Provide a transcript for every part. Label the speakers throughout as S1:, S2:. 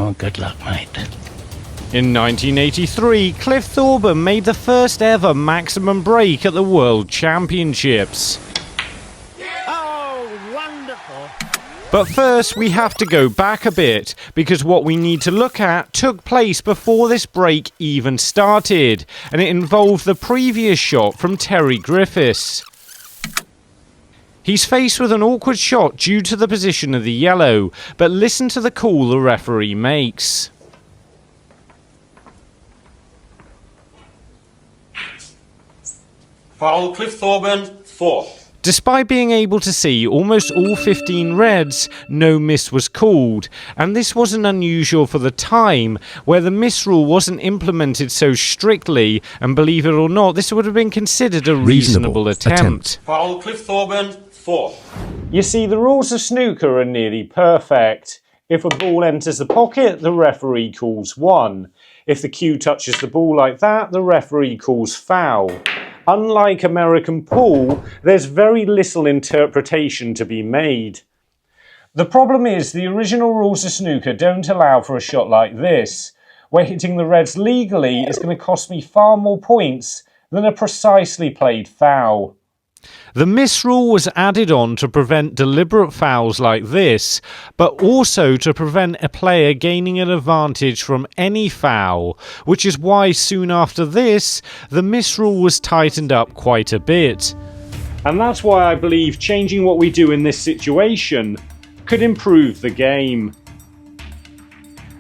S1: Oh, good luck, mate.
S2: In 1983, Cliff Thorburn made the first ever maximum break at the World Championships.
S1: Oh, wonderful.
S2: But first, we have to go back a bit, because what we need to look at took place before this break even started, and it involved the previous shot from Terry Griffiths. He's faced with an awkward shot due to the position of the yellow, but listen to the call the referee makes.
S3: Foul, Cliff Thorburn, 4.
S2: Despite being able to see almost all 15 reds, no miss was called, and this wasn't unusual for the time, where the miss rule wasn't implemented so strictly, and believe it or not, this would have been considered a reasonable attempt.
S3: Foul, Cliff Thorburn, 4.
S2: You see, the rules of snooker are nearly perfect. If a ball enters the pocket, the referee calls 1. If the cue touches the ball like that, the referee calls foul. Unlike American pool, there's very little interpretation to be made. The problem is the original rules of snooker don't allow for a shot like this, where hitting the reds legally is going to cost me far more points than a precisely played foul. The miss rule was added on to prevent deliberate fouls like this, but also to prevent a player gaining an advantage from any foul, which is why soon after this, the miss rule was tightened up quite a bit. And that's why I believe changing what we do in this situation could improve the game.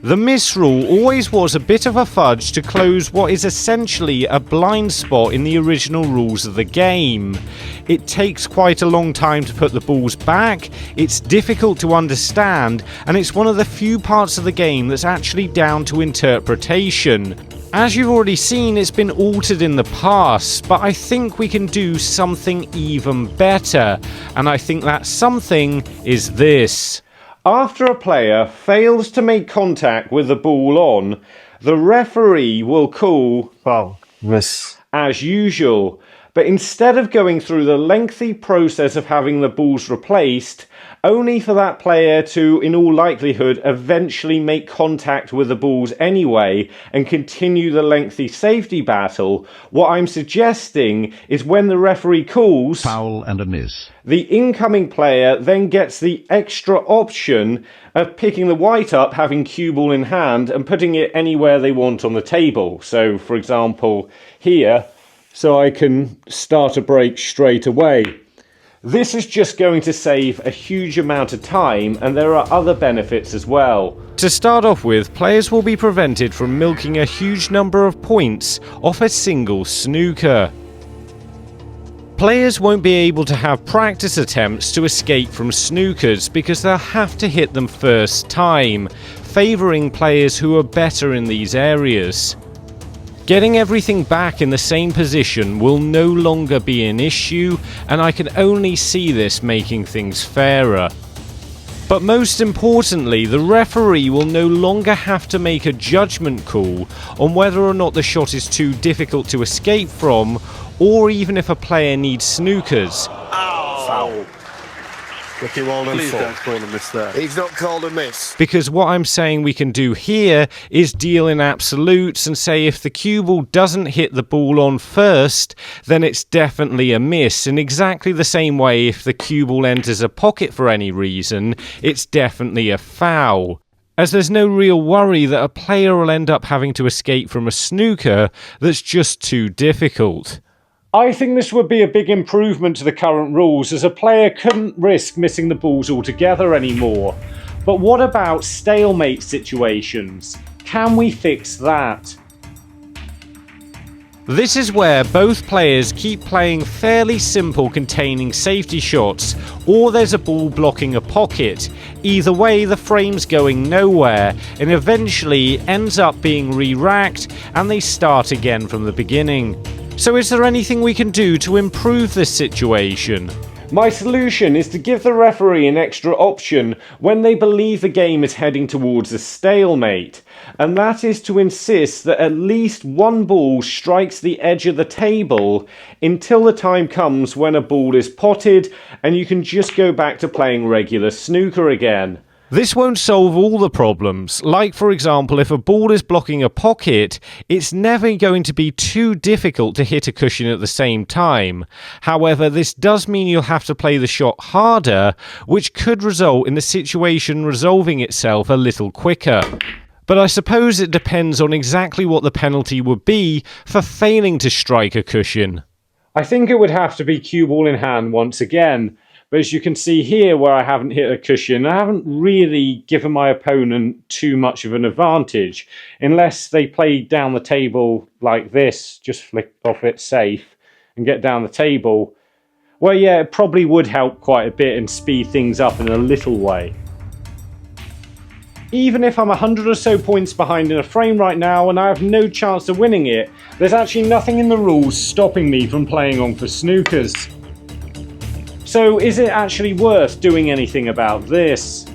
S2: The miss rule always was a bit of a fudge to close what is essentially a blind spot in the original rules of the game. It takes quite a long time to put the balls back, it's difficult to understand, and it's one of the few parts of the game that's actually down to interpretation. As you've already seen, it's been altered in the past, but I think we can do something even better, and I think that something is this. After a player fails to make contact with the ball on, the referee will call
S4: foul, miss,
S2: as usual. But instead of going through the lengthy process of having the balls replaced, only for that player to, in all likelihood, eventually make contact with the balls anyway and continue the lengthy safety battle, what I'm suggesting is when the referee calls
S5: foul and a miss,
S2: the incoming player then gets the extra option of picking the white up, having cue ball in hand, and putting it anywhere they want on the table. So, for example, here, so I can start a break straight away. This is just going to save a huge amount of time, and there are other benefits as well. To start off with, players will be prevented from milking a huge number of points off a single snooker. Players won't be able to have practice attempts to escape from snookers because they'll have to hit them first time, favouring players who are better in these areas. Getting everything back in the same position will no longer be an issue, and I can only see this making things fairer. But most importantly, the referee will no longer have to make a judgment call on whether or not the shot is too difficult to escape from, or even if a player needs snookers.
S4: foul. Ricky Walden,
S6: Please
S4: 4.
S6: don't call a miss there.
S4: He's not called a miss.
S2: Because what I'm saying we can do here is deal in absolutes and say if the cue ball doesn't hit the ball on first, then it's definitely a miss. In exactly the same way, if the cue ball enters a pocket for any reason, it's definitely a foul. As there's no real worry that a player will end up having to escape from a snooker that's just too difficult. I think this would be a big improvement to the current rules, as a player couldn't risk missing the balls altogether anymore. But what about stalemate situations? Can we fix that? This is where both players keep playing fairly simple containing safety shots, or there's a ball blocking a pocket. Either way, the frame's going nowhere, and eventually ends up being re-racked, and they start again from the beginning. So is there anything we can do to improve this situation? My solution is to give the referee an extra option when they believe the game is heading towards a stalemate, and that is to insist that at least one ball strikes the edge of the table until the time comes when a ball is potted and you can just go back to playing regular snooker again. This won't solve all the problems. Like, for example, if a ball is blocking a pocket, it's never going to be too difficult to hit a cushion at the same time. However, this does mean you'll have to play the shot harder, which could result in the situation resolving itself a little quicker. But I suppose it depends on exactly what the penalty would be for failing to strike a cushion. I think it would have to be cue ball in hand once again. But as you can see here where I haven't hit a cushion, I haven't really given my opponent too much of an advantage. Unless they play down the table like this, just flick off it safe and get down the table. Well, yeah, it probably would help quite a bit and speed things up in a little way. Even if I'm 100 or so points behind in a frame right now and I have no chance of winning it, there's actually nothing in the rules stopping me from playing on for snookers. So is it actually worth doing anything about this?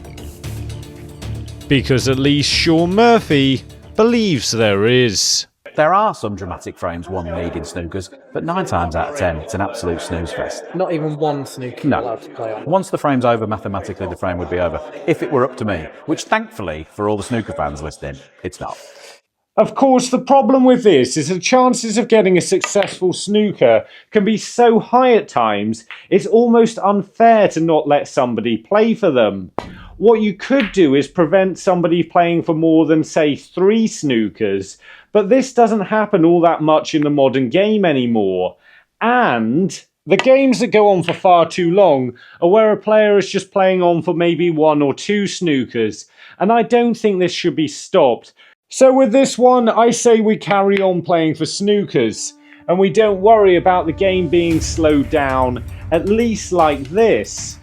S2: Because at least Sean Murphy believes there is.
S5: There are some dramatic frames one need in snookers, but 9 times out of 10 it's an absolute snooze fest.
S6: Not even one snooker allowed to play on.
S5: Once the frame's over, mathematically the frame would be over. If it were up to me, which thankfully, for all the snooker fans listening, it's not.
S2: Of course, the problem with this is the chances of getting a successful snooker can be so high at times, it's almost unfair to not let somebody play for them. What you could do is prevent somebody playing for more than, say, 3 snookers, but this doesn't happen all that much in the modern game anymore. And the games that go on for far too long are where a player is just playing on for maybe 1 or 2 snookers, and I don't think this should be stopped. So with this one, I say we carry on playing for snookers, and we don't worry about the game being slowed down, at least like this.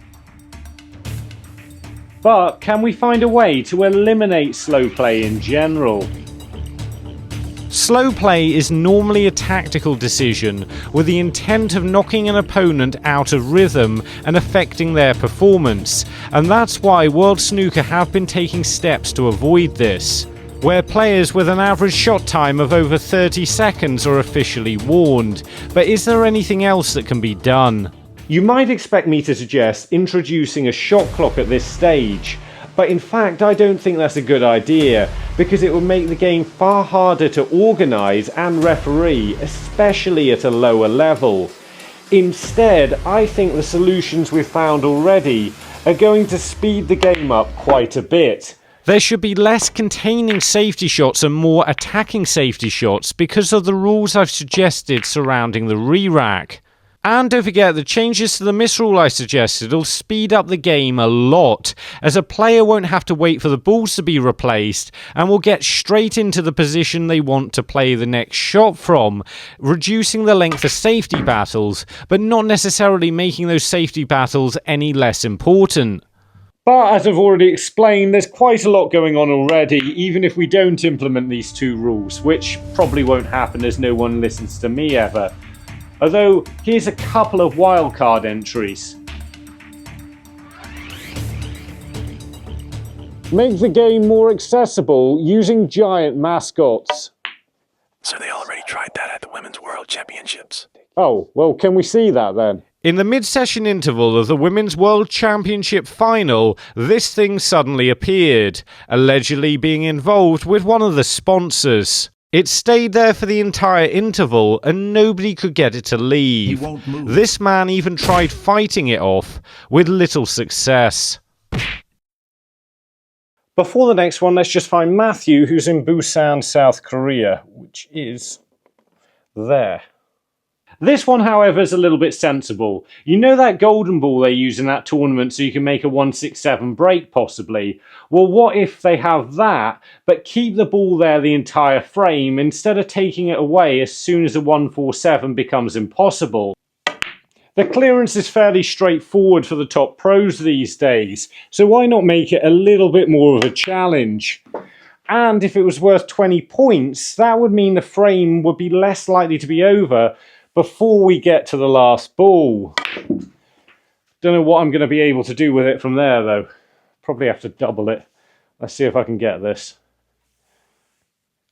S2: But can we find a way to eliminate slow play in general? Slow play is normally a tactical decision with the intent of knocking an opponent out of rhythm and affecting their performance, and that's why World Snooker have been taking steps to avoid this, where players with an average shot time of over 30 seconds are officially warned. But is there anything else that can be done? You might expect me to suggest introducing a shot clock at this stage, but in fact I don't think that's a good idea, because it would make the game far harder to organise and referee, especially at a lower level. Instead, I think the solutions we've found already are going to speed the game up quite a bit. There should be less containing safety shots and more attacking safety shots because of the rules I've suggested surrounding the re-rack. And don't forget, the changes to the miss rule I suggested will speed up the game a lot, as a player won't have to wait for the balls to be replaced and will get straight into the position they want to play the next shot from, reducing the length of safety battles, but not necessarily making those safety battles any less important. But as I've already explained, there's quite a lot going on already, even if we don't implement these 2 rules, which probably won't happen as no one listens to me ever. Although, here's a couple of wildcard entries. Make the game more accessible using giant mascots.
S7: So they already tried that at the Women's World Championships.
S2: Oh, well, can we see that then? In the mid-session interval of the Women's World Championship final, this thing suddenly appeared, allegedly being involved with one of the sponsors. It stayed there for the entire interval and nobody could get it to leave.
S7: He won't move.
S2: This man even tried fighting it off, with little success. Before the next one, let's just find Matthew, who's in Busan, South Korea, which is there. This one, however, is a little bit sensible. You know that golden ball they use in that tournament so you can make a 167 break, possibly? Well, what if they have that, but keep the ball there the entire frame instead of taking it away as soon as a 147 becomes impossible? The clearance is fairly straightforward for the top pros these days, so why not make it a little bit more of a challenge? And if it was worth 20 points, that would mean the frame would be less likely to be over before we get to the last ball. Don't know what I'm going to be able to do with it from there though. Probably have to double it. Let's see if I can get this.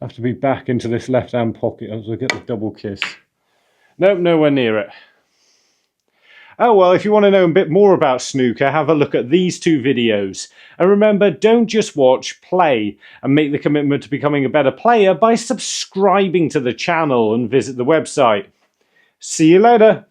S2: I have to be back into this left hand pocket as I get the double kiss. Nope, nowhere near it. Oh well, if you want to know a bit more about snooker, have a look at these 2 videos. And remember, don't just watch, play, and make the commitment to becoming a better player by subscribing to the channel and visit the website. See you later.